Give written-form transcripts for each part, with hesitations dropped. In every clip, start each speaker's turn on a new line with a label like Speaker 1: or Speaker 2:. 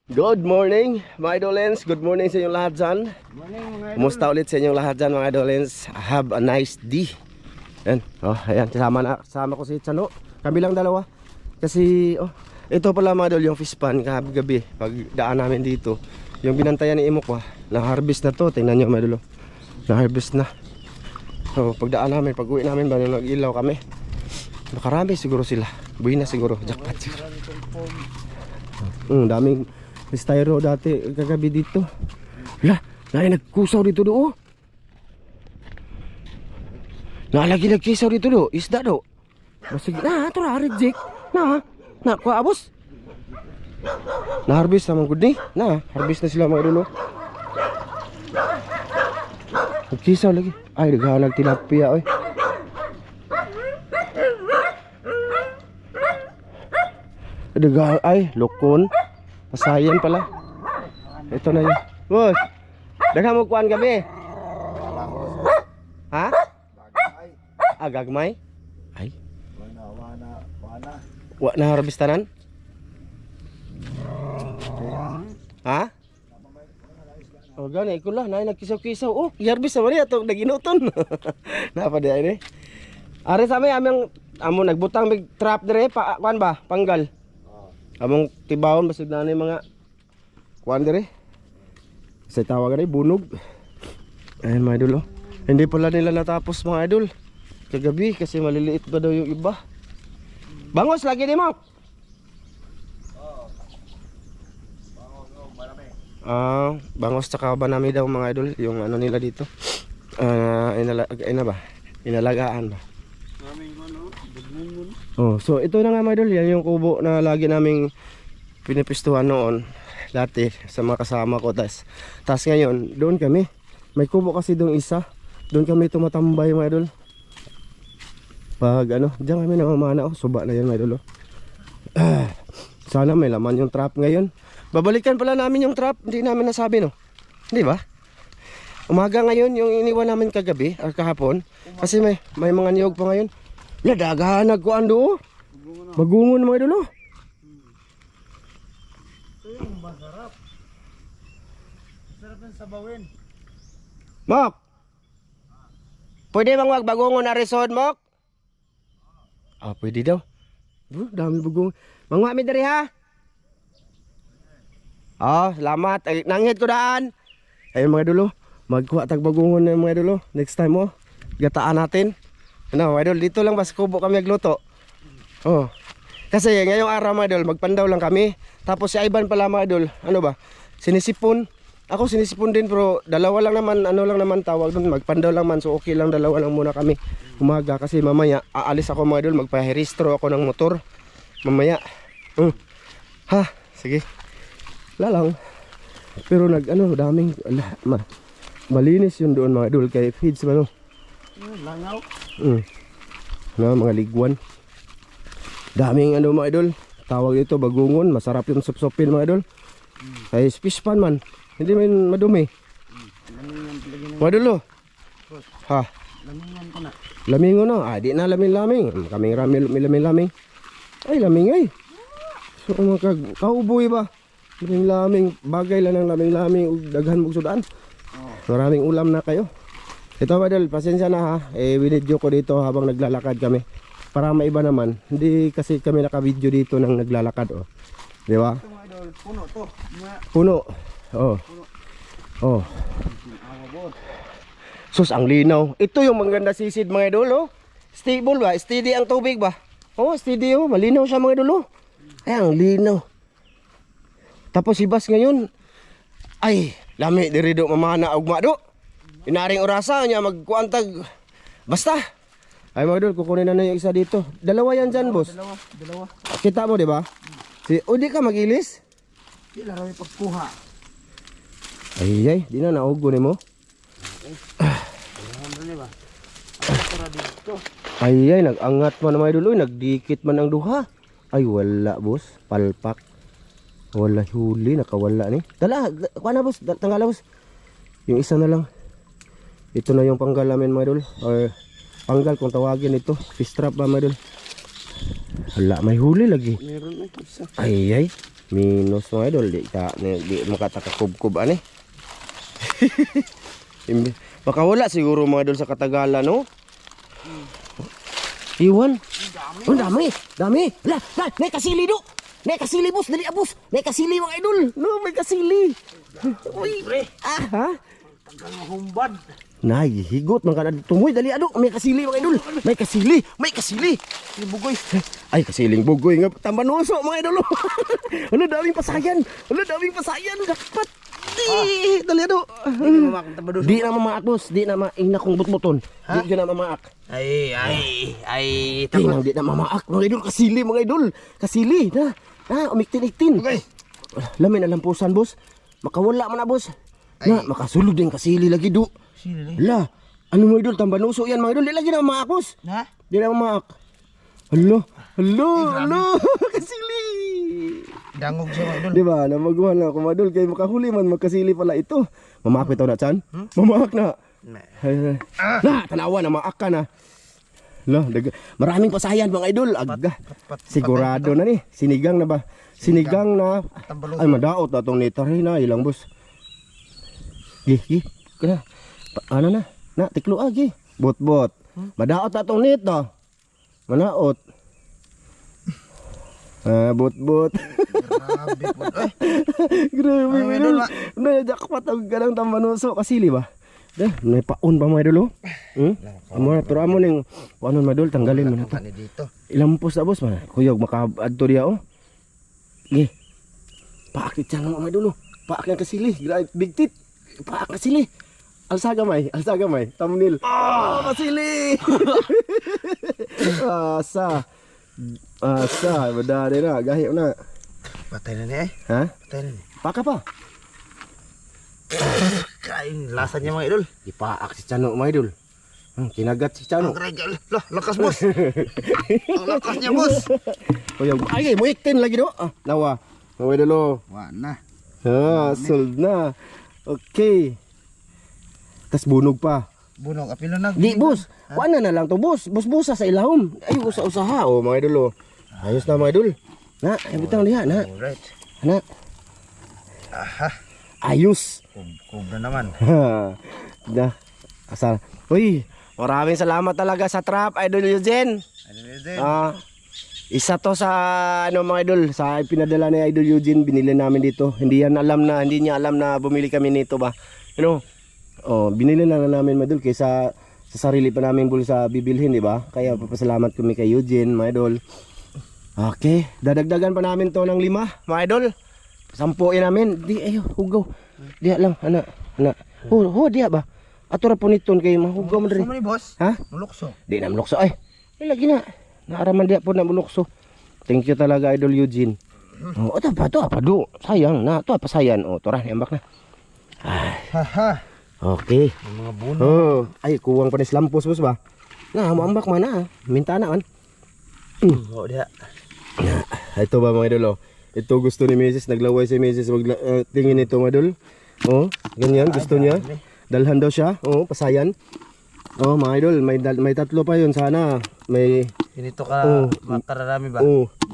Speaker 1: Good morning mga idolens, good morning sa inyong lahat dyan. Kumusta ulit sa inyong lahat dyan mga idolens. Have a nice day. Ayan, ayan, kasama ko si Chano. Kami lang dalawa. Kasi, ito pala mga idol, yung fish pan gabi pag daan namin dito. Yung binantayan ni Imok na-harvest na to. Tingnan nyo mga idol, na-harvest na. So, pag daan namin, pag uwi namin, nag-ilaw kami. Nakarami siguro sila. Buhay na siguro, jackpot siguro. Daming styro dati kagabi dito. Wala, nagkusaw dito do. Lagi nagkisaw dito do. Isda do. Basig na to ra reject. Na ko abos. Na harvest naman gud ni. Na harvest na sila mga idol. Nagkisaw lagi. Ay naghanag tilapia oy. Ay lokon. Pasayan pala. Ito na yun. Boss, daghang mo kuan gabi. Ha? Gagmay? Ay. Wa na harvestanan? Ha? Gani ko lang, nagkisaw-kisaw. I-harvest naman niya itong naginuton. Napadi ay ni. Are sa aming nagbutang mig trap dire pa kuan ba? Panggal. Among tibawon basig na mga kuan dire. Sa tawag rin bunog. Ayun mga idol. Hindi pala nila natapos mga idol kagabi kasi maliliit ba daw yung iba. Bangos lagi ni mo. Bangos tsaka banami daw mga idol yung ano nila dito. Inalagaan ba? So ito na nga mga idol, yan yung kubo na lagi naming pinipistuhan noon dati sa mga kasama ko. Tas ngayon, doon kami. May kubo kasi doon isa. Doon kami tumatambay mga idol. Pag diyan kami namamana. Suba na yan mga idol. Sana may laman yung trap ngayon. Babalikan pala namin yung trap. Hindi namin nasabi no. Hindi ba? Umaga ngayon yung iniwan namin kagabi or kahapon. Kasi may mga niyog pa ngayon. Dagahan nagkuan do. Bagungon mga idol.
Speaker 2: Ito yung masarap. Masarap ng sabawin.
Speaker 1: Mok. Pwede bang wag bagungon na resod, Mok? Pwede daw. Dami bagungon. Mangwa mi diri ha. Salamat. Nanghit ko daan. Ayun mga idol. Magkuha tag bagungon na mga idol. Next time gataan natin. Mga idol, dito lang bas kubo kami nagluto. Kasi ngayong araw mga idol, magpandaw lang kami. Tapos si Ivan pala mga idol, sinisipon. Ako sinisipon din pero dalawa lang naman, tawag doon, magpandaw lang man. So okay lang, dalawa lang muna kami umaga kasi mamaya aalis ako mga idol, magpa-rehistro ako ng motor. Mamaya. Sige. Lalang. Pero daming malinis yun doon mga idol kay feeds man.
Speaker 2: Langaw.
Speaker 1: Mga ligwan. Daming mga idol. Tawag dito bagungon. Masarap yung sup-supin mga idol. Ay fish pan man. Hindi man madumi. Mga idol
Speaker 2: Lamingan ko na.
Speaker 1: Lamingo na. Di na laming-laming. Kaming laming-laming. Ay laming ay. So kauboy ba? Laming-laming. Bagay lang ng laming-laming. Daghan mo sudaan. Maraming ulam na kayo. Ito mga idol, pasensya na ha. Winidyo ko dito habang naglalakad kami. Para maiba naman. Hindi kasi kami naka-video dito nang naglalakad. Di ba?
Speaker 2: Ito mga idol, puno to.
Speaker 1: Puno. Sus, ang linaw. Ito yung maganda sisid mga idol. Stable ba? Steady ang tubig ba? Steady malinaw siya mga idol. Ay, ang linaw. Tapos si Bas ngayon. Ay, lami dirido mamana ugma do. Inaring orasa niya magkuantag. Basta. Ay mga idol, kukunin na yung isa dito. Dalawa yan dyan, boss.
Speaker 2: Dalawa.
Speaker 1: Kita mo, di ba? Di ka magilis?
Speaker 2: Di laro yung pagkuha.
Speaker 1: Ay, di na naugo ni mo. Ay, nagangat man na mga idol. Nagdikit man ang duha. Ay, wala, boss. Palpak. Wala huli, nakawala ni. Dala, kuha na, boss. Tanggala, boss. Yung isa na lang. Ito na yung panggal namin mga idol. Or panggal kung tawagin ito. Fish trap ba mga idol. Hala, may huli lagi.
Speaker 2: Meron na isa.
Speaker 1: Ay. Minus mga idol, di makatakakubkub ani. Baka wala siguro mga idol sa Katagalan, no? Iwan. Oh, dami. La, may kasili do. May kasili boss, dali boss. May kasili mga idol. No, may kasili. Uy, ha?
Speaker 2: Tagal mo humbad.
Speaker 1: Nay, higot man kana tumoy dali ado. May kasili mga idol. May kasili.
Speaker 2: Si Bugoy.
Speaker 1: Ay, kasiling bugoy nga tambanoso mga idol. Ano daming pasayan. Dapat. Dali ado.
Speaker 2: Hindi mo makong tabados.
Speaker 1: Di na mamaak boss, di na maina kong butbuton. Di na mamaak.
Speaker 2: Ay.
Speaker 1: Di na mamaak mga idol, kasili mga idol. Kasili na. Umiktin-iktin.
Speaker 2: Okay.
Speaker 1: Lamin na lampusan boss. Makawala man na boss. Na makasulod din kasili lagi do.
Speaker 2: Sili.
Speaker 1: Hala, ano mga idol, tambanoso yan mga idol. Di lagi na mamaak boss.
Speaker 2: Ha?
Speaker 1: Di na mamaak. Hello. Kasili.
Speaker 2: Dangog siya mga idol.
Speaker 1: Di ba? Namaguhan na ako mga idol. Kaya makahuli man, magkasili pala ito. Mamaak ito na, Chan? Mamaak na. Na, tanawa na, maak ka na. Lo, maraming pasayan mga idol. Aga. Sigurado na ni. Sinigang na ba? Sinigang na.
Speaker 2: Tambaluso.
Speaker 1: Ay, madaot na itong litar. Na, ilang boss. Gi. Kana. Ano na? Na, tiklo gi. Bot. Madaot na itong nito. Manaot. Bot.
Speaker 2: Grabe po. Ay.
Speaker 1: Grabe
Speaker 2: Ay,
Speaker 1: mga
Speaker 2: idol,
Speaker 1: idol. Najakpat ang ganang tambanoso. Kasili ba? May paon pa mga idol. Pero amo ning ano mga idol, tanggalin mo na to.
Speaker 2: Ano dito?
Speaker 1: Ilampos na boss man. Kuyog makaadto diya oh. Gi. Paakit siya ng mga idol. Paak ng kasili. Big tit. Paak kasili. Alsa gamay. Thumbnail. Kasili. Asa. Badari na. Gahi na.
Speaker 2: Patay na niya eh.
Speaker 1: Ha?
Speaker 2: Patay na niya.
Speaker 1: Paka pa.
Speaker 2: Kain, lasa niya mga idol.
Speaker 1: Ipaak si Chano mga idol. Kinagat si Chano.
Speaker 2: Ang gragal. Lakas boss. Ang lakas niya boss.
Speaker 1: Kuyog. Ay, mo iktin lagi do. Nawa. Mga idol oh.
Speaker 2: Wala na.
Speaker 1: Sold na. Okay. Tas bunog pa.
Speaker 2: Bunog, apilo na.
Speaker 1: Di boss. Kuan na lang to boss. Boss-bossa sa ilahom. Ay usa-usaha oh mga idol oh. Ayos na mga idol. Na, ay bitang liha na.
Speaker 2: Alright.
Speaker 1: Na.
Speaker 2: Aha.
Speaker 1: Ayos.
Speaker 2: Kubra naman.
Speaker 1: Na. Asal. Uy, maraming salamat talaga sa trap Idol Eugene. Isa to sa ano mga idol, sa pinadala ni Idol Eugene, binili namin dito. Hindi niya alam na bumili kami nito ba. Binili na namin mga idol kaysa sa sarili pa namin bulsa bibilhin, di ba? Kaya papasalamat kami kay Eugene, mga idol. Okay, dadagdagan pa namin to ng 5, mga idol. Sampuin namin. Di ayo, hugaw. Diya lang, ana. Diya ba? Ato ra po niton kay mahugaw man diri.
Speaker 2: Sumani boss.
Speaker 1: Ha?
Speaker 2: Mulukso.
Speaker 1: Di na mulukso ay. Lagi na. Naaraman diya po na mulukso. Thank you talaga Idol Eugene. Ito pa do. Sayang na. Ito pa sayan. To ra, iambak na.
Speaker 2: Haha.
Speaker 1: Okay.
Speaker 2: Ang mga buno.
Speaker 1: Ay, kuwang pa ni Slampos boss ba? Na, maambak man na. Minta na man.
Speaker 2: Diya.
Speaker 1: Ito ba mga idol Ito gusto ni Mrs. Naglaway si Mrs. Tingin ito mga idol. Ganyan gusto niya. Dalhan daw siya. Pasayan. Mga idol, may tatlo pa yun sana. May
Speaker 2: Ganito ka makararami ba?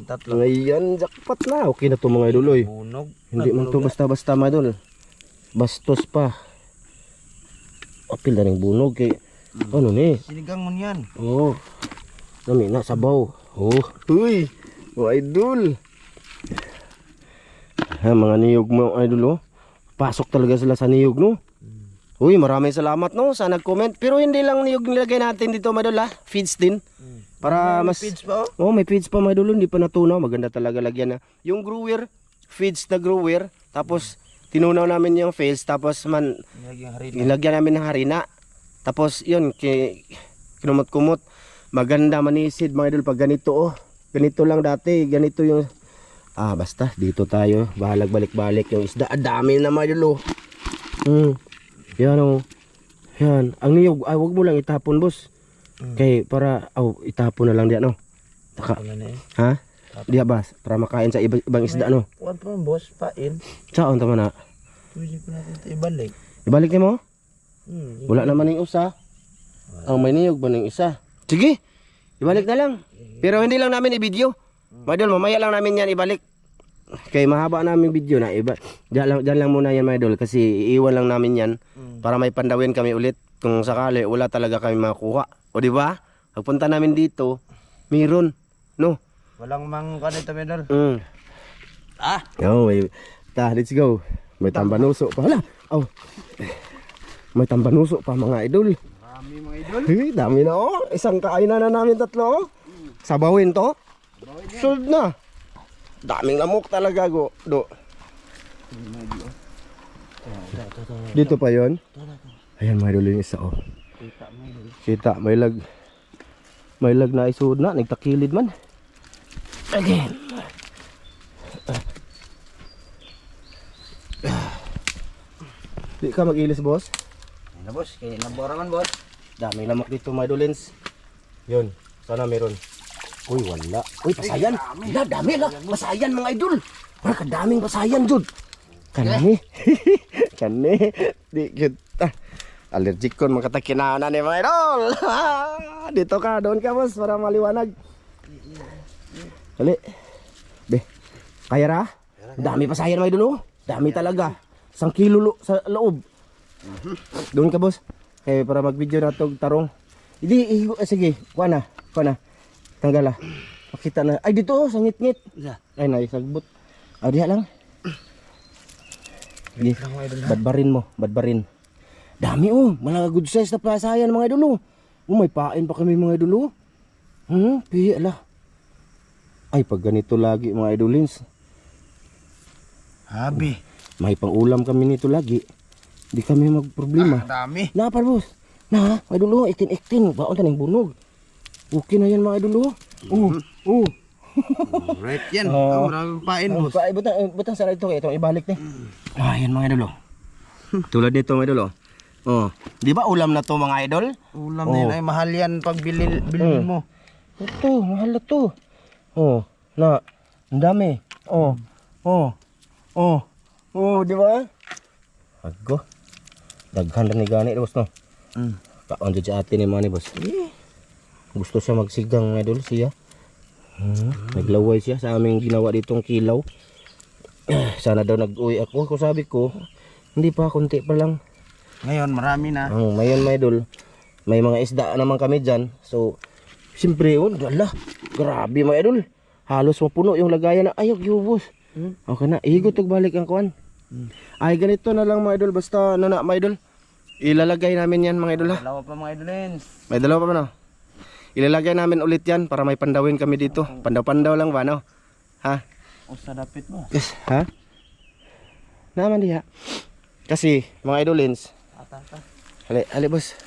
Speaker 2: Tatlo.
Speaker 1: Ngayon, jackpot na. Okay na to mga idol
Speaker 2: Bunog.
Speaker 1: Hindi man to basta-basta mga idol. Bastos pa. Apil na rin bunog kay ano ni?
Speaker 2: Sinigang mo niyan.
Speaker 1: Nami na sabaw. Uy. Idol. Mga niyog mo idol Pasok talaga sila sa niyog no. Uy, maraming salamat no sa nag-comment. Pero hindi lang niyog nilagay natin dito mga idol feeds din. Para mas
Speaker 2: feeds pa
Speaker 1: may feeds pa mga idol, hindi pa natunaw. Maganda talaga lagyan na. Yung grower, feeds na grower, tapos tinunaw namin yung fails, tapos nilagyan namin ng harina. Tapos yun, kinumot-kumot. Maganda manisid mga idol pag ganito Ganito lang dati, ganito yung basta dito tayo, bahalag balik-balik yung isda. Dami na mga idol Yan Yan, ang niyog, wag mo lang itapon boss. Kay para itapon na lang diyan Ha? Diya ba para makain sa ibang isda no.
Speaker 2: Kuan pa boss, pain.
Speaker 1: Saon tama na.
Speaker 2: Pwede pa natin ito ibalik.
Speaker 1: Ibalik mo? Wala naman yung usa. Ang may niyog ba ng isa? Sige. Ibalik na lang. Pero hindi lang namin i-video. Madol, mamaya lang namin yan ibalik. Kay mahaba namin video na iba. Diyan lang muna yan mga idol kasi iiwan lang namin yan para may pandawin kami ulit kung sakali wala talaga kami makuha. O di ba? Pagpunta namin dito, meron, no?
Speaker 2: Walang mang kanito, Medol.
Speaker 1: Oh, let's go. May tambanuso pa. Hala. Oh. May tambanuso pa mga idol.
Speaker 2: Marami mga idol.
Speaker 1: Dami na oh. Isang kainan na namin tatlo. Sabawin to. Sold na. Daming lamok talaga go. Dito pa yon. Ayan mga idol yung isa oh. Kita may lag. May lag na isud na. Nagtakilid man. Again. Di ka mag-ilis boss?
Speaker 2: Ano boss? Kaya nabora man boss.
Speaker 1: Daming lamok dito mga idolins. Yun. Sana meron. Uy, wala. Uy, pasayan. Dami lang. Pasayan mga idol. Wala kadaming pasayan, Jud. Kani. Kani. Di kita. Allergic kon makatakinana ni mga idol. Dito ka, doon ka boss para maliwanag. Dali. Be. Kaya ra? Dami pasayan mga idol. Dami talaga. 1 kilo sa loob. Doon ka boss. Eh para mag-video na tog tarong. Hindi sige, kuha na. Tanggala. Makita na. Ay dito oh, sa ngit-ngit. Ay na sagbot. Diha lang. Sige. Badbarin. Dami oh, mga good size na pasayan mga idol. Oh, may pain pa kami mga idol. Pihi ala. Ay pag ganito lagi mga idolins.
Speaker 2: Habi.
Speaker 1: May pang-ulam kami nito lagi. Di kami magproblema.
Speaker 2: Dami.
Speaker 1: Na parbos. Na, mga idol, 18. Baon ta ning bunog. Okay na yan mga idol.
Speaker 2: Right yan. Maraming pain boss.
Speaker 1: Butang sana ito itong ibalik ni. Yan mga idol. Tulad nito mga idol. Di ba ulam na to mga idol?
Speaker 2: Ulam na yun ay mahal yan pag bilhin mo.
Speaker 1: Ito, mahal na to. Na, ang dami. Di ba? Ago. Daghan na ni gani boss no. Kaon dyan sa atin ni mga ni boss. Gusto siya magsigang mga idol siya. Naglaway siya sa aming ginawa ditong kilaw. Sana daw nag-uwi ako. Kung sabi ko, hindi pa, konti pa lang.
Speaker 2: Ngayon marami na.
Speaker 1: Ngayon mga idol, may mga isda naman kami dyan. So, siyempre yun, grabe mga idol. Halos mapuno yung lagayan na ayok yubos. Okay na, ihigot og balik ang kuwan. Ay ganito na lang mga idol, basta mga idol. Ilalagay namin yan mga idol ha.
Speaker 2: Dalawa pa mga idolens.
Speaker 1: May dalawa pa ba no? Ilalagay namin ulit yan para may pandawin kami dito. Pandaw-pandaw lang ba no? Ha?
Speaker 2: O sa dapit mo.
Speaker 1: Yes, ha? Naman diha. Kasi mga idolins. Hali boss.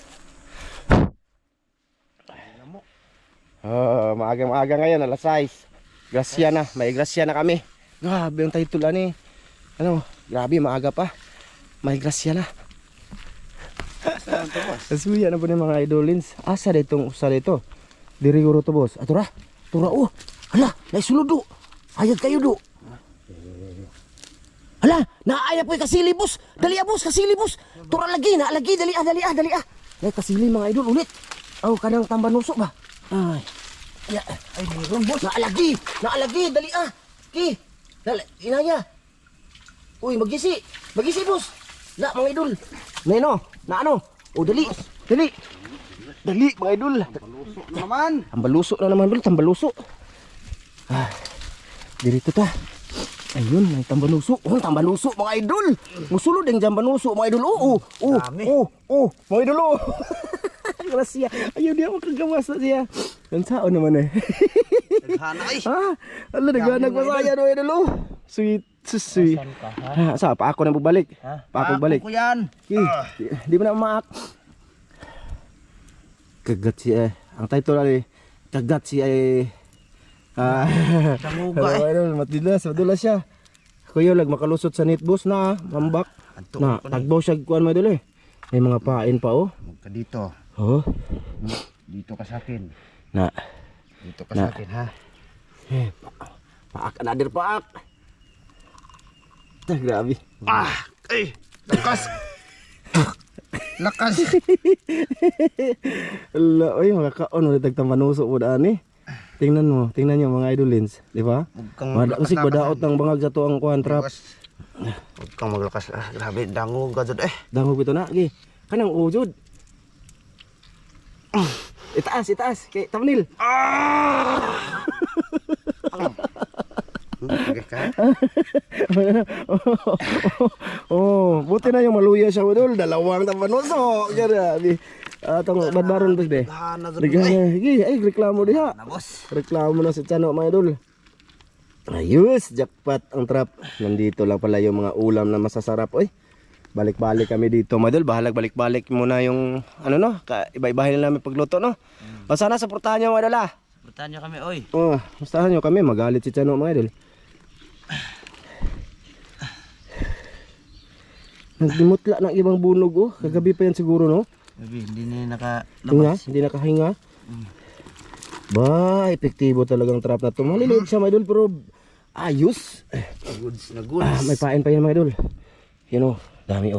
Speaker 1: Maaga ngayon, alas 6. Grasya na, may grasya na kami. Grabe yung title ani. Grabe maaga pa. May grasya na. Kasuya na po ng mga idolins. Asa ditong usa dito? Diri guro to boss. Atura. Oh. Hala, naisulod do. Hayag kayo do. Hala, naaya po kasili boss. Dali boss, kasili boss. Tura lagi, dali ah. Nay kasili mga idol ulit. Kanang tambanuso ba? Ay. Ya, ay meron boss. Naalagi, dali ah. Ki. Dali, inaya. Uy, magisi boss. Na mga idol. Neno, na ano? Dali. Dali mga idol.
Speaker 2: Tambaluso na naman.
Speaker 1: Tambaluso. Dirito ta. Ayun, may tambaluso. Tambaluso mga idol. Musulod ang tambaluso mga idol. Mga idol. Grasya. Ayaw di ako kagawas na siya. Ang sao naman eh.
Speaker 2: Naghanay.
Speaker 1: Naghanag pa saya mga idol. Sweet. Sa pa ako na bubalik. Pa ako balik.
Speaker 2: Ako yan.
Speaker 1: Di mo na maak. Kagat siya. Ang title ay kagat siya ay
Speaker 2: Tanguga eh.
Speaker 1: Madulas siya. Kuya lag makalusot sa net boss na mambak. Na tagbaw siya kuan mo dili. May mga pain pa oh.
Speaker 2: Magka dito. Dito ka sa akin. Dito ka sa akin ha.
Speaker 1: Paak anader paak. Grabe.
Speaker 2: Lakas.
Speaker 1: Ala, oy mga kaon ulit tagtambanuso po daan eh. Tingnan nyo mga idolins, di ba? Usig badaot ng bangag sa to ang kuhan trap.
Speaker 2: Huwag kang maglakas. Grabe, dangog ka dyan
Speaker 1: Dangog ito na, gi. Kanang ujod. Itaas, kay thumbnail. Buti na yung maluya siya idol. Dalawang tapanuso. Grabe. Atong badbaron bes be. Reklamo diha. Reklamo na sa chano mga idol. Ayos, jackpot ang trap. Nandito lang pala yung mga ulam na masasarap. Oy. Balik-balik kami dito mga idol. Bahalag balik-balik muna yung iba-ibahin namin pagluto no. O sana suportahan niyo mga idol ah.
Speaker 2: Suportahan niyo kami oy.
Speaker 1: Suportahan niyo kami, magalit si chano mga idol. Nagdimutla ng ibang bunog Kagabi pa yan siguro no.
Speaker 2: Hindi na nakalabas.
Speaker 1: Hindi nakahinga. Ba, epektibo talagang trap na ito. Maliliit siya mga idol pero ayos.
Speaker 2: Goods na goods.
Speaker 1: May pain pa yan mga idol. Yan dami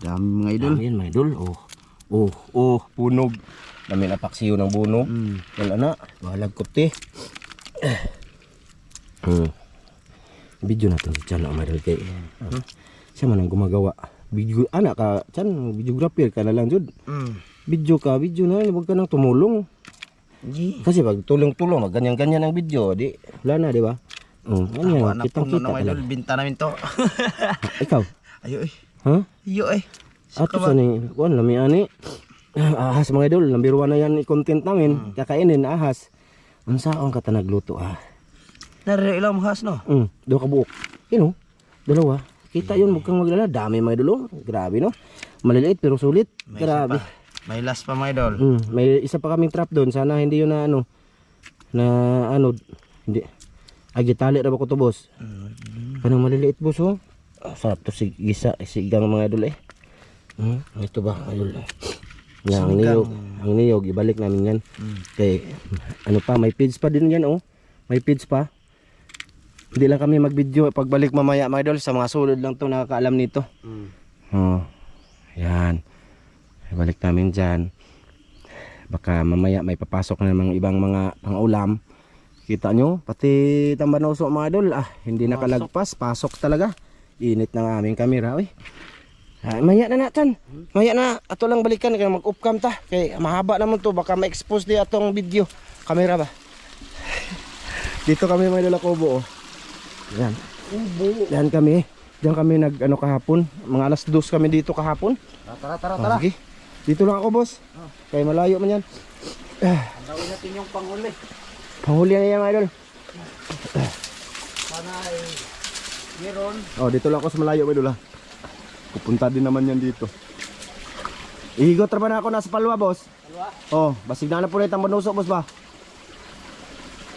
Speaker 2: Dami mga idol.
Speaker 1: Dami yan mga idol. Punog. Dami na paksiyo ng bunog. Wala na, bahalag kote. Video natin si Chan mga idol kay. Siya man ang gumagawa. Video anak ka chan videographer ka na lang jud. Video na wag ka nang tumulong. Kasi pag tulong-tulong ganyan-ganyan ang video di wala na di ba? Ganyan kitang-kita
Speaker 2: na idol binta namin to.
Speaker 1: Ikaw?
Speaker 2: Ayo
Speaker 1: Ayo Ato sa ni kuan lami ani. Ahas mga idol, number 1 na yan i-content namin. Kakainin ahas. Unsaon ka ta nagluto
Speaker 2: Nare ilang mahas no?
Speaker 1: Do ka buok. Dalawa. Kita yun, mukhang maglala. Dami mga idol. Grabe no. Maliliit pero sulit. Grabe.
Speaker 2: May last pa mga idol.
Speaker 1: May isa pa kaming trap doon. Sana hindi yun na hindi. Agitali na ba ko to boss? Kanang maliliit boss sarap to sigang mga idol Ito ba idol? Ang niyog. Ibalik namin yan. Kay may feeds pa din yan May feeds pa. Hindi lang kami mag-video pagbalik mamaya mga idol. Sa mga sulod lang to nakakaalam nito. Yan. Balik namin dyan. Baka mamaya may papasok na mga ibang mga pang-ulam. Kita nyo, pati tambanoso mga idol. Hindi nakalagpas. Pasok talaga. Init ng aming camera. Maya na natin. Maya na. Ato lang balikan. Kaya mag-off cam ta. Kaya mahaba naman to. Baka ma-expose di atong video. Camera ba? Dito kami mga idol Kubo Yan. Yan kami. Diyan kami kahapon. Mga alas 2 kami dito kahapon.
Speaker 2: Tara.
Speaker 1: Sige. Dito lang ako boss. Kaya malayo man yan.
Speaker 2: Gawin natin yung panghuli.
Speaker 1: Panghuli na yan mga idol.
Speaker 2: Sana meron.
Speaker 1: Dito lang ako sa malayo mga idol Pupunta din naman yan dito. Ihigot ra ba na ako nasa palwa boss? Palwa? Basig na po na itang manusok boss ba?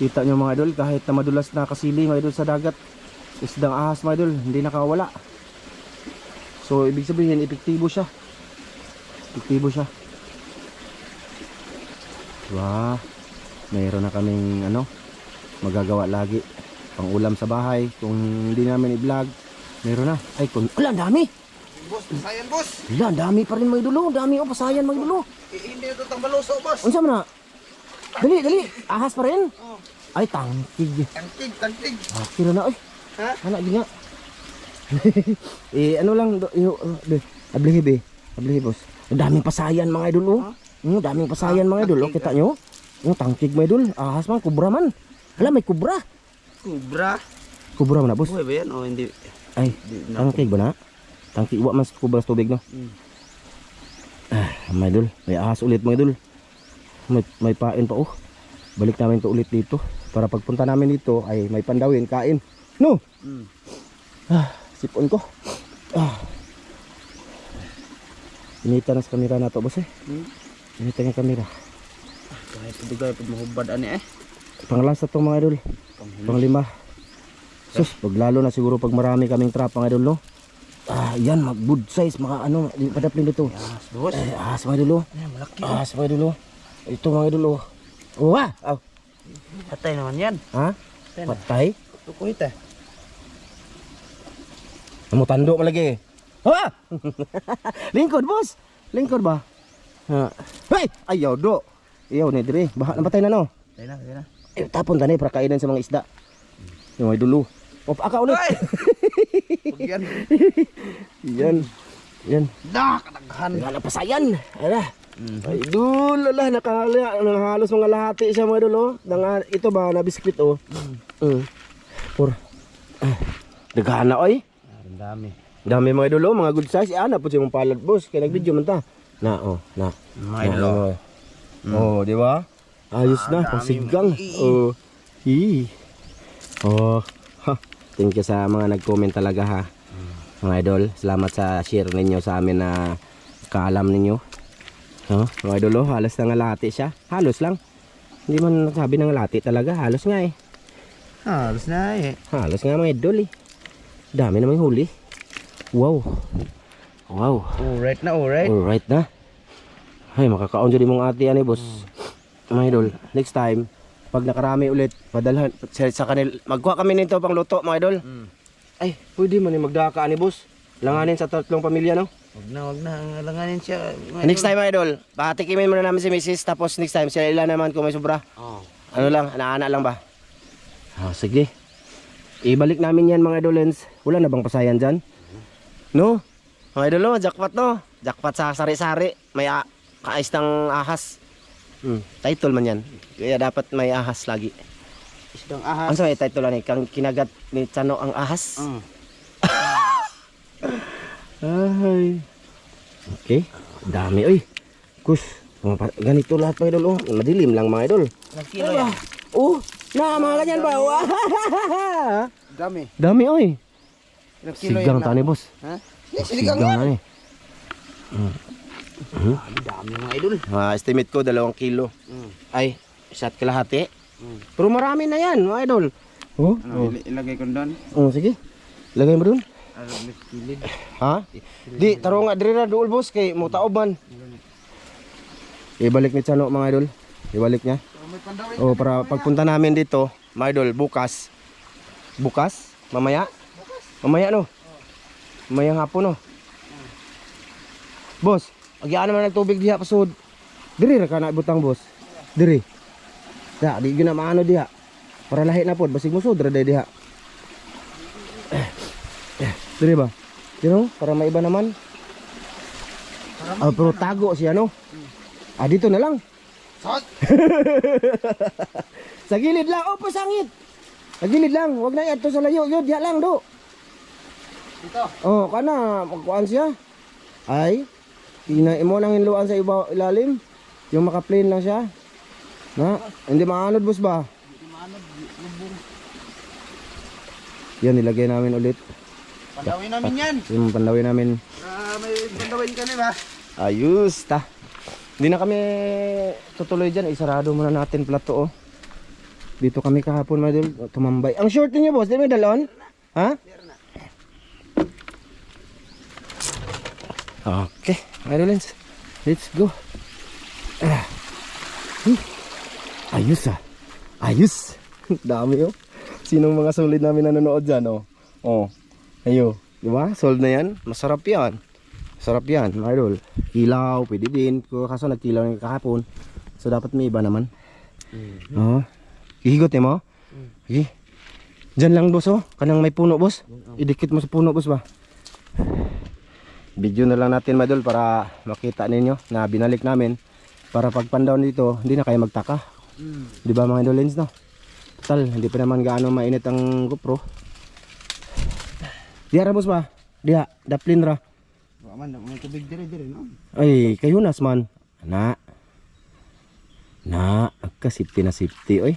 Speaker 1: Kita nyo mga idol, kahit na madulas na kasili mga idol sa dagat, isdang ahas mga idol, hindi nakawala. So ibig sabihin, epektibo siya. Wow, mayroon na kaming magagawa lagi. Pang ulam sa bahay, kung hindi namin i-vlog, mayroon na. Ang dami!
Speaker 2: Boss, pasayan boss!
Speaker 1: Ang dami pa rin mga idol, dami pasayan mga idol.
Speaker 2: Hindi ito tang baluso boss!
Speaker 1: Unsa man na? Dali, ahas pa rin? Ay, tangkig.
Speaker 2: Tangkig.
Speaker 1: Kira na, Anak din nga. Ablihi boss. Daming pasayan mga idol daming pasayan mga idol kita nyo. Tangkig mga idol. Ahas man, kubra man. Hala, may kubra. Kubra man na boss.
Speaker 2: Buhay ba yan o hindi?
Speaker 1: Ay, tangkig ba na? Tangkig, iwa man sa kubra sa tubig no. Mga idol, may ahas ulit mga idol. May pain pa Balik namin to ulit dito para pagpunta namin dito ay may pandawin kain. No. Sipon ko. Inita na sa kamera na to boss Inita ng kamera.
Speaker 2: Kahit bigay pag mahubad ani
Speaker 1: Panglasa to mga idol. Panglima. Sus, pag lalo na siguro pag marami kaming trap mga idol no. Yan mag good size mga padaplin dito.
Speaker 2: Ahas boss.
Speaker 1: Ahas mga idol.
Speaker 2: Malaki.
Speaker 1: Ahas mga idol. Ito mga idol
Speaker 2: Patay naman yan.
Speaker 1: Patay?
Speaker 2: Tukoy ta.
Speaker 1: Tando malagi. Lingkod boss. Lingkod ba? Hey! Ayaw do. Ayaw ni dire. Baha na patay na no.
Speaker 2: Kaya na.
Speaker 1: Tapon tani para kainan sa mga isda. Yung may dulo. Pop aka ulit.
Speaker 2: Yan.
Speaker 1: Yan.
Speaker 2: Kadaghan.
Speaker 1: Wala pa sayan. Ala. Idol, ala nakahalos mga lahati siya mga idol oh. Ito ba na biskwit oh. Pur. Daghan na oy.
Speaker 2: Ang dami.
Speaker 1: Dami mga idol oh, mga good size. Ana po siya mong palad boss. Kaya nag-video man ta. Na oh, na.
Speaker 2: Mga idol.
Speaker 1: Oh, di ba? Ayos na, pasigang. Oh. Oh. Ha. Thank you sa mga nag-comment talaga ha. Mga idol, salamat sa share ninyo sa amin na kaalam ninyo. Mga idol, halos na ngalati siya. Halos lang. Hindi man sabi ng ngalati talaga. Halos nga eh.
Speaker 2: Halos na eh.
Speaker 1: Halos nga mga idol eh. Dami namang huli. Wow.
Speaker 2: Alright na.
Speaker 1: Alright na. Ay, makakaon dyan mong ate yan eh boss. Mga idol, next time, pag nakarami ulit, padalhan sa kanil. Magkuha kami nito pang luto mga idol. Ay, pwede man eh magdaka ni boss. Langanin sa 3 pamilya no?
Speaker 2: Wag na. Ang alanganin siya.
Speaker 1: Next time mga idol, patikimin muna namin si Mrs. Tapos next time, sila ilan naman kung may sobra. Ano lang, ana-ana lang ba? Sige. Ibalik namin yan mga idolens. Wala na bang pasayan dyan? No? Mga idol no, jackpot no? Jackpot sa sari-sari. May kaais ng ahas. Title man yan. Kaya dapat may ahas lagi.
Speaker 2: Isdang ahas.
Speaker 1: Ano sa may title lang eh? Kang kinagat ni Chano ang ahas? Ay. Okay. Dami oy. Kus. Ganito lahat mga idol oh. Madilim lang mga idol.
Speaker 2: Kilo yan.
Speaker 1: Oh, mga ganyan ba?
Speaker 2: Dami.
Speaker 1: Dami oy.
Speaker 2: yan
Speaker 1: Sigang tani boss.
Speaker 2: Ha?
Speaker 1: Sigang tani.
Speaker 2: Dami mga idol.
Speaker 1: Estimate ko 2 kilo. Ay, 1 kalahati. Pero marami na yan mga idol. Oh,
Speaker 2: Ilagay ko doon.
Speaker 1: Sige. Ilagay mo doon.
Speaker 2: Kilid.
Speaker 1: Ha? Di, taro nga diri ra duol boss kay mo taoban. Ibalik ni Chano mga idol. Ibalik niya. Oh, para pagpunta namin dito, mga idol, bukas. Bukas? Mamaya? Mamaya no. Mamayang hapon no. Boss, agyaan naman ng tubig diha pasud. Diri ra ka na butang boss. Diri. Ya, di gyud na maano diha. Para lahi na pod basig mo sud ra diha. Diri ba? You know, para maiba naman. Pero tago siya no. Dito na lang. Sa gilid lang, pasangit. Sa gilid lang, wag na yato sa layo, yun, diha lang do.
Speaker 2: Dito.
Speaker 1: Oh, kana magkuan siya. Ay, imo nang hinluan sa ilalim. Yung maka-plain lang siya. Na, hindi maanod boss ba?
Speaker 2: Hindi maanod, lubong.
Speaker 1: Yan, nilagay namin ulit.
Speaker 2: Pandawin namin yan.
Speaker 1: Yung pandawin namin.
Speaker 2: May pandawin ka nila.
Speaker 1: Ayos, ta. Hindi na kami tutuloy dyan. Isarado muna natin plato, oh. Dito kami kahapon, madul. Tumambay. Ang short niyo, boss. Di ba dalon? Ha? Okay, madulins. Let's go. Ayos, ah. Ayos. Dami, oh. Sinong mga solid namin nanonood dyan, oh. Oh. Ayo. Diba? Sold na yan. Masarap yan. Sarap yan, mga idol. Kilaw, pwede din. Kaso nagkilaw ng kahapon. So dapat may iba naman. Oo. Ihigot mo? Okay. Diyan lang boss oh. Kanang may puno boss. Idikit mo sa puno boss ba? Video na lang natin mga idol para makita ninyo na binalik namin. Para pag pandown dito, hindi na kayo magtaka. Di ba mga idol lens no? Total, hindi pa naman gaano mainit ang GoPro. Diha ra boss ba? Diha, daplin ra.
Speaker 2: Man, may tubig dire no.
Speaker 1: Ay, kayunas man. Na. Safety na safety oy.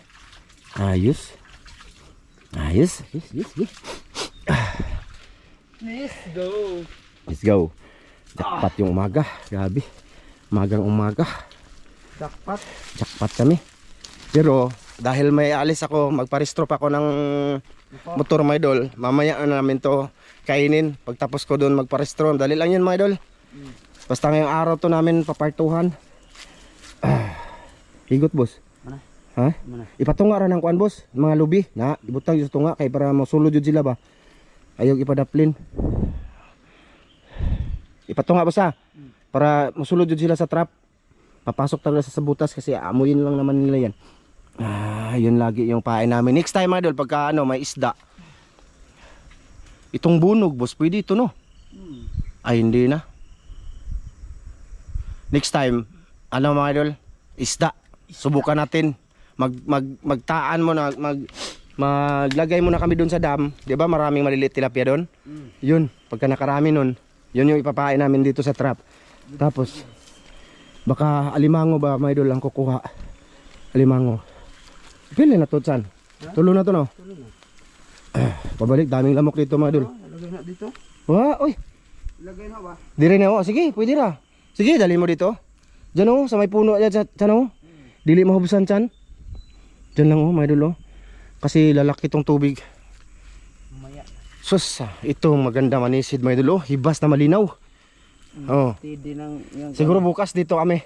Speaker 1: Ayos. Yes.
Speaker 2: Let's go.
Speaker 1: Let's go. Jackpot yung umaga. Grabe. Magang umaga. Jackpot kami. Pero dahil may alis ako, magpa-restrop ako ng motor mga idol. Mamaya na namin to kainin. Pagtapos ko doon magpa-restrop. Dali lang yun mga idol. Basta ngayong araw to namin papartuhan. Higot boss.
Speaker 2: Mana?
Speaker 1: Ha?
Speaker 2: Mana?
Speaker 1: Ipatunga ra ng kuan boss. Mga lubi. Na, ibutang yung tunga kay para masulod yun sila ba. Ayaw ipadaplin. Ipatunga boss ha. Para masulod yun sila sa trap. Papasok talaga sa butas kasi amuyin lang naman nila yan. Yun lagi yung pain namin. Next time idol, pagka ano, may isda. Itong bunog, boss, pwede ito, no? Ay, hindi na. Next time, ano mga idol? Isda. Subukan natin. Magtaan mo na, maglagay mo na kami doon sa dam. 'Di ba? Maraming maliliit tilapia doon. Yun, pagka nakarami nun, yun yung ipapain namin dito sa trap. Tapos baka alimango ba mga idol ang kukuha. Alimango. Pili na to, Chan. Tulo na to, no? Pabalik, daming lamok dito mga idol.
Speaker 2: Lagay na dito.
Speaker 1: Wah, oy.
Speaker 2: Lagay na ba?
Speaker 1: Dire na, oh. Sige, pwede na. Sige, dali mo dito. Diyan, oh, sa may puno dyan, Chan, oh. Dili mahubusan, Chan. Diyan lang, oh, mga idol, oh. Kasi lalaki tong tubig.
Speaker 2: Maya.
Speaker 1: Sus, ito maganda manisid, mga idol, oh. Hibas na malinaw. Oh.
Speaker 2: Tidi ng yung
Speaker 1: Siguro bukas dito kami.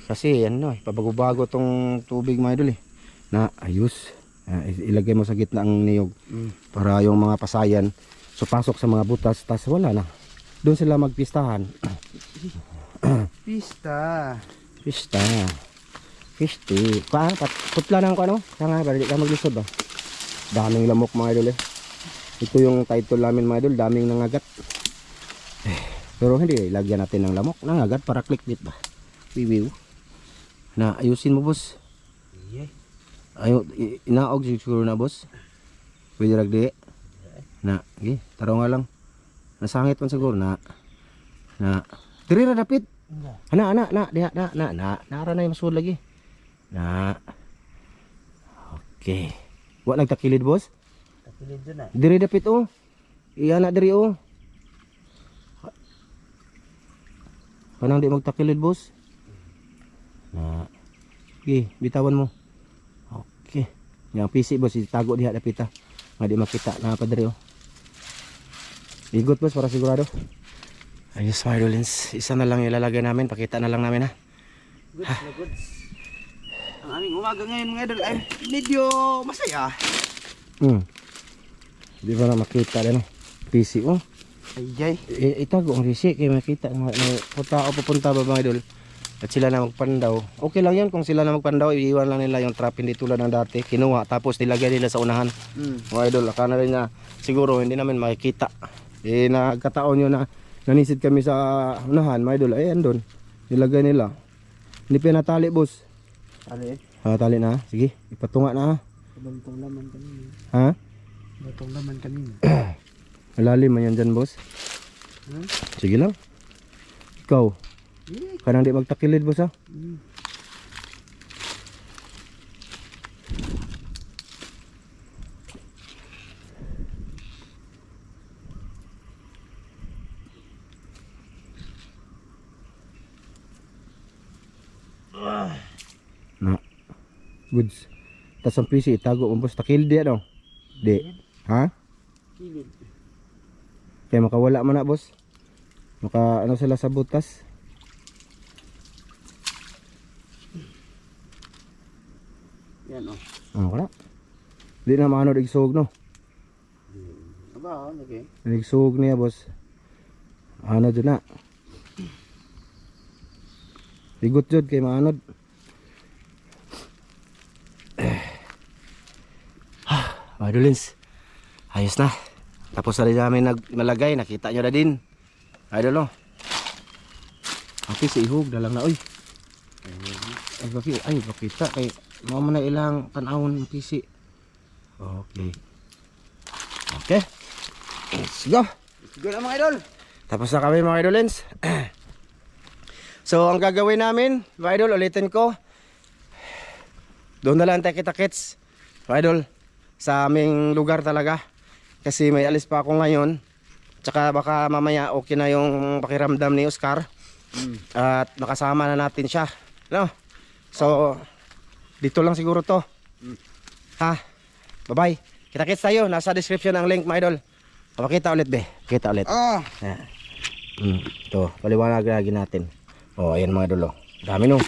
Speaker 1: Kasi ano, pabago-bago tong tubig, mga idol, eh. Na ayos. Ilagay mo sa gitna ang niyog para yung mga pasayan pasok sa mga butas, tas wala na. Doon sila magpistahan.
Speaker 2: pista.
Speaker 1: Pista. Pisti. Putla na ko ano? Sanga, para di ka maglisod ba? Daming lamok, mga idol, eh. Ito yung title namin, mga idol, daming nangagat. Pero hindi, lagyan natin ng lamok. Nangagat para clickbait ba? Wiwiw. Na ayusin mo, boss. Ayo, inaog siguro na, boss. Pwede ragdi. Na, okay, taro nga lang. Nasangit man siguro na. Diri ra dapit. Ana, diha, nara na yung masul lagi. Na. Okay. Wa nagtakilid, boss?
Speaker 2: Takilid dyan na.
Speaker 1: Diri dapit, oh. Iya na diri, oh. Kanang di magtakilid, boss. Na. Okay, bitawan mo. Okay. Yang PC, boss, itago diha dapit, ah. Nga di makita na pa diri, oh. Igot, boss, para sigurado. Ayos, mga idolins. Isa na lang ilalagay namin. Pakita na lang namin, ha.
Speaker 2: Goods na goods. Ang aming umaga ngayon, mga idol, ay medyo masaya.
Speaker 1: Di ba na makita din, oh. PC, oh.
Speaker 2: Ayay.
Speaker 1: Itago ang risi kaya makita punta o pupunta ba, mga idol, at sila na magpandaw. Okay lang yan kung sila na magpandaw, iiwan lang nila yung trap, hindi tulad ng dati kinuha tapos nilagay nila sa unahan. Mga idol, akala rin na siguro hindi namin makikita. Nagkataon yun na nanisid kami sa unahan, mga idol, ay andun nilagay nila. Hindi pinatali, boss.
Speaker 2: Tali.
Speaker 1: Tali na, sige, ipatunga na, ha.
Speaker 2: Bantong laman kanina.
Speaker 1: Ha?
Speaker 2: Bantong laman kanina.
Speaker 1: Malalim man yan dyan, boss. Sige lang. Ikaw kanang di magtakilid, boss, ha. Na goods. Tas ang PC itago mo, boss. Takilid di, ano? Di. Ha?
Speaker 2: Kilid.
Speaker 1: Kaya makawala man na, boss. Maka ano sila sa butas.
Speaker 2: Yan, oh.
Speaker 1: Wala. Di na maano igsug, no.
Speaker 2: Aba, okay.
Speaker 1: Igsug niya, boss. Ano dyan na. Igot jud kay maanod. Idolins. Ayos na. Tapos na rin namin nagmalagay. Nakita nyo na din. Idol, no. Okay, si ihog na lang na. Uy. Ay, bakita. Kay mama na ilang tanawon ng PC. Okay. Okay. Let's go.
Speaker 2: Let's go na, mga idol.
Speaker 1: Tapos na kami, mga idolins. So ang gagawin namin, mga idol, ulitin ko. Doon na lang tayo kita-kits, mga idol, sa aming lugar talaga. Kasi may alis pa ako ngayon. Tsaka baka mamaya okay na yung pakiramdam ni Oscar. At makasama na natin siya, no? So dito lang siguro to. Ha? Bye-bye. Kita-kits tayo. Nasa description ang link, mga idol. Pakita ulit, be. Kita ulit. Ito, paliwanag lagi natin. Ayan, mga idol, oh. Dami, no.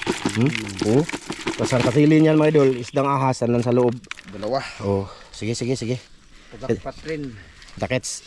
Speaker 1: Pasang katilin yan, mga idol. Isdang ahas, nan sa loob.
Speaker 2: Dalawa.
Speaker 1: Sige.
Speaker 2: Pagkapat rin.
Speaker 1: Kita-kits.